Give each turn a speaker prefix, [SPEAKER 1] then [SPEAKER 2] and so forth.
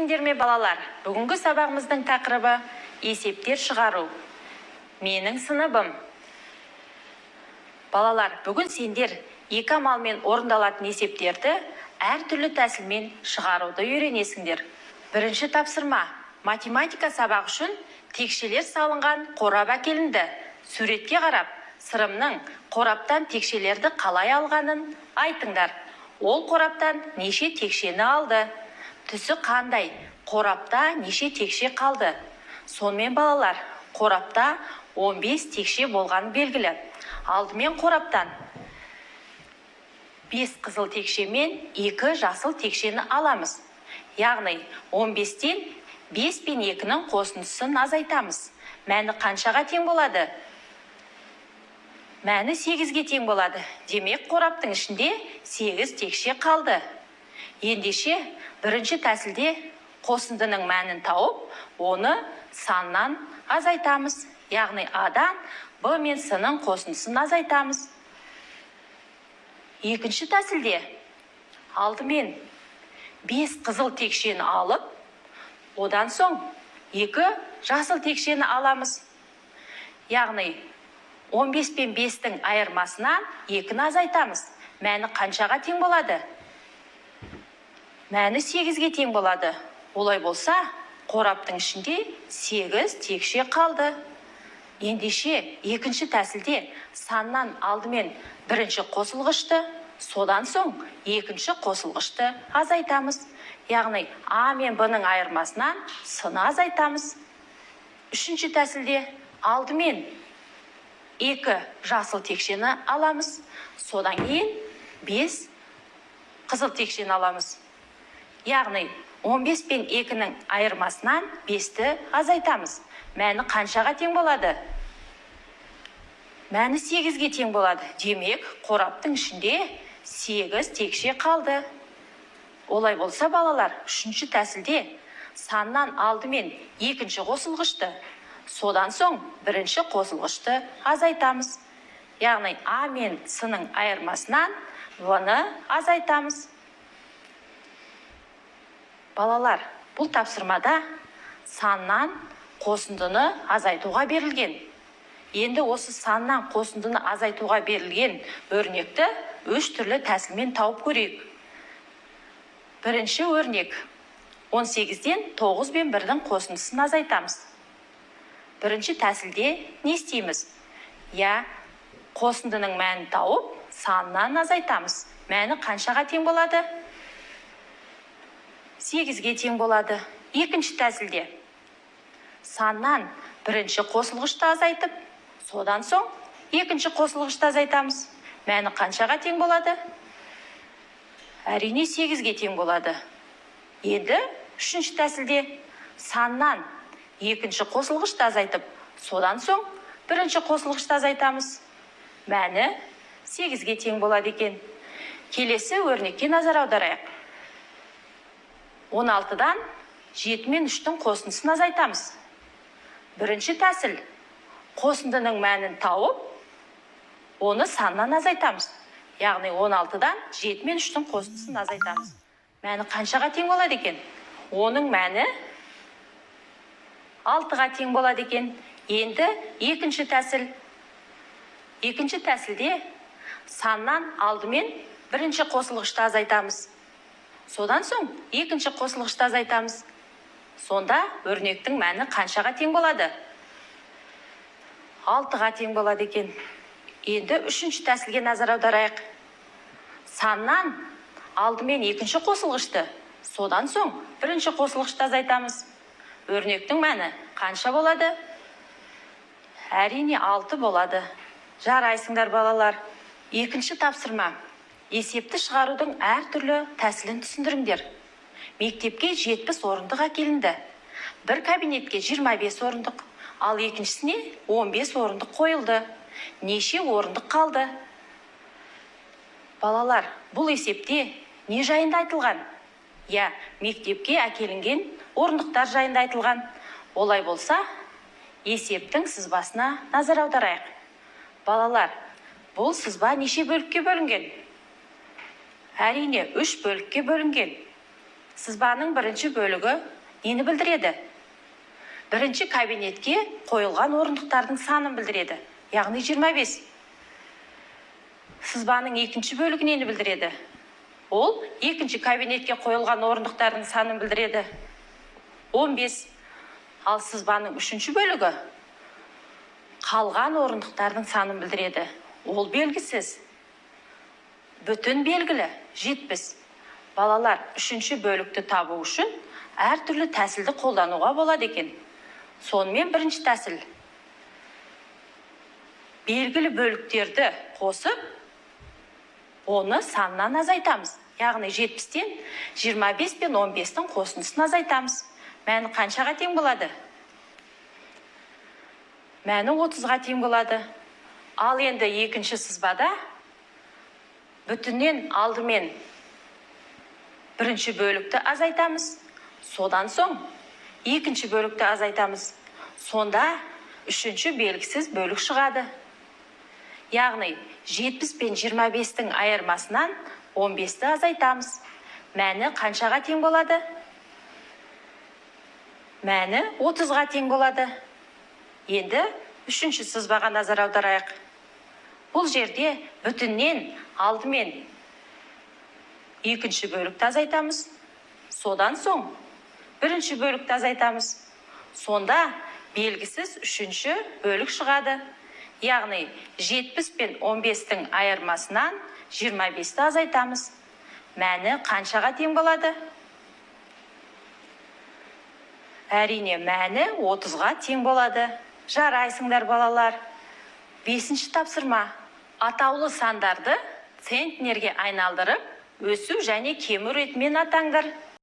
[SPEAKER 1] келдіңдер ме балалар? Бүгінгі сабағымыздың тақырыбы есептер шығару. Менің сыныбым. Балалар, бүгін сендер екі амалмен орындалатын есептерді әртүрлі тәсілмен шығаруды үйренесіңдер. Бірінші тапсырма. Математика сабақ үшін текшелер салынған қорап әкелінді. Суретке қарап, сырымның қораптан текшелерді қалай алғанын айтыңдар. Ол қораптан неше текшені алды? Түсі қандай? Қорапта неше текше қалды? Сонымен балалар, қорапта 15 текше болған белгілі. Алдымен қораптан 5 қызыл текше мен 2 жасыл текшені аламыз. Яғни 15-тен 5 пен 2-нің қосындысын азайтамыз. Мәні қаншаға тең болады? Мәні 8-ге тең болады. Демек, қораптың ішінде 8 текше қалды. Ендеше, бірінші тәсілде қосындының мәнін тауып, оны саннан азайтамыз. Яғни А-дан Б мен С-ның қосындысын азайтамыз. Екінші тәсілде алдымен 5 қызыл текшені алып, одан соң 2 жасыл текшені аламыз. Яғни 15 пен 5-тің айырмасынан 2-ні азайтамыз. Мәні қаншаға тең болады? Мәні 8-ге тең болады. Олай болса, қораптың ішінде 8 текше қалды. Ендеше, екінші тәсілде саннан алдымен бірінші қосылғышты, содан соң екінші қосылғышты азайтамыз. Яғни А мен Б-ның айырмасынан С-ны азайтамыз. Үшінші тәсілде алдымен 2 жасыл текшені аламыз. Содан кейін 5 қызыл текшені аламыз. Яғни 15 пен 2-нің айырмасынан 5-ті азайтамыз. Мәні қаншаға тең болады? Мәні 8-ге тең болады. Демек, қораптың ішінде 8 текше қалды. Олай болса, балалар, үшінші тәсілде саннан алдымен екінші қосылғышты, содан соң бірінші қосылғышты азайтамыз. Яғни А мен С-ның айырмасынан В-ны азайтамыз. Балалар, бұл тапсырмада саннан қосындыны азайтуға берілген. Енді осы саннан қосындыны азайтуға берілген өрнекті 3 түрлі тәсілмен тауып көрейік. Бірінші өрнек. 18-ден 9 пен 1-дің қосындысын азайтамыз. Бірінші тәсілде не істейміз? Қосындының мәнін тауып, саннан азайтамыз. Мәні қаншаға тең болады? 8-ге тең болады. Екінші тәсілде саннан бірінші қосылғышты азайтып, содан соң екінші қосылғышты азайтамыз. Мәні қаншаға тең болады? Әрине 8-ге тең болады. Енді үшінші тәсілде саннан екінші қосылғышты азайтып, содан соң бірінші қосылғышты азайтамыз. Мәні 8-ге тең болады екен. Келесі өрнекке назар аударайық. 16-дан 7 мен 3-тің қосындысын азайтамыз. Бірінші тәсіл қосындының мәнін тауып, оны саннан азайтамыз. Яғни 16-дан 7 мен 3-тің қосындысын азайтамыз. Мәні қаншаға тең болады екен? Оның мәні 6-ға тең болады екен. Енді екінші тәсіл. Екінші тәсілде саннан алдымен бірінші қосылғышты азайтамыз. Содан соң екінші қосылғышты азайтамыз. Сонда өрнектің мәні қаншаға тең болады? 6-ға тең болады екен. Енді үшінші тәсілге назар аударайық. Саннан алдымен екінші қосылғышты, содан соң бірінші қосылғышты азайтамыз. Өрнектің мәні қанша болады? Әрине 6 болады. Жарайсыңдар, балалар. Екінші тапсырма. Есепті шығарудың әртүрлі тәсілін түсіндіріңдер. Мектепке 70 орындық әкелінді. Бір кабинетке 25 орындық, ал екіншісіне 15 орындық қойылды. Неше орындық қалды? Балалар, бұл есепте не жайында айтылған? Мектепке әкелінген орындықтар жайында айтылған. Олай болса, есептің сызбасына назар аударайық. Балалар, бұл сызба неше бөлікке бөлінген? Әрине 3 бөлікке бөлінген. Сызбаның бірінші бөлігі нені білдіреді? Бірінші кабинетке қойылған орындықтардың санын білдіреді, яғни 25. Сызбаның екінші бөлігі нені білдіреді? Ол екінші кабинетке қойылған орындықтардың санын білдіреді, 15. Ал сызбаның үшінші бөлігі қалған орындықтардың санын білдіреді. Ол белгісіз. Бүтін белгілі 70. Балалар, үшінші бөлікті табу үшін әртүрлі тәсілді қолдануға болады екен. Сонымен бірінші тәсіл. Белгілі бөліктерді қосып, оны саннан азайтамыз. Яғни 70-тен 25 пен 15-тің қосындысын азайтамыз. Мәні қаншаға тең болады? Мәні 30-ға тең болады. Ал енді екінші сызбада бүтіннен алдымен бірінші бөлікті азайтамыз. Содан соң екінші бөлікті азайтамыз. Сонда үшінші белгісіз бөлік шығады. Яғни 70 пен 25-тің айырмасынан 15-ті азайтамыз. Мәні қаншаға тең болады? Мәні 30-ға тең болады. Енді үшінші сызбаға назар аударайық. Бұл жерде бүтіннен алдымен екінші бөлікті азайтамыз. Содан соң бірінші бөлікті азайтамыз. Сонда белгісіз үшінші бөлік шығады. Яғни 70 пен 15-тің айырмасынан 25-ті азайтамыз. Мәні қаншаға тең болады? Әрине, мәні 30-ға тең болады. Жарайсыңдар, балалар. 5-ші тапсырма. Атаулы сандарды центнерге айналдырып, өсу және кему ретімен атаңдар.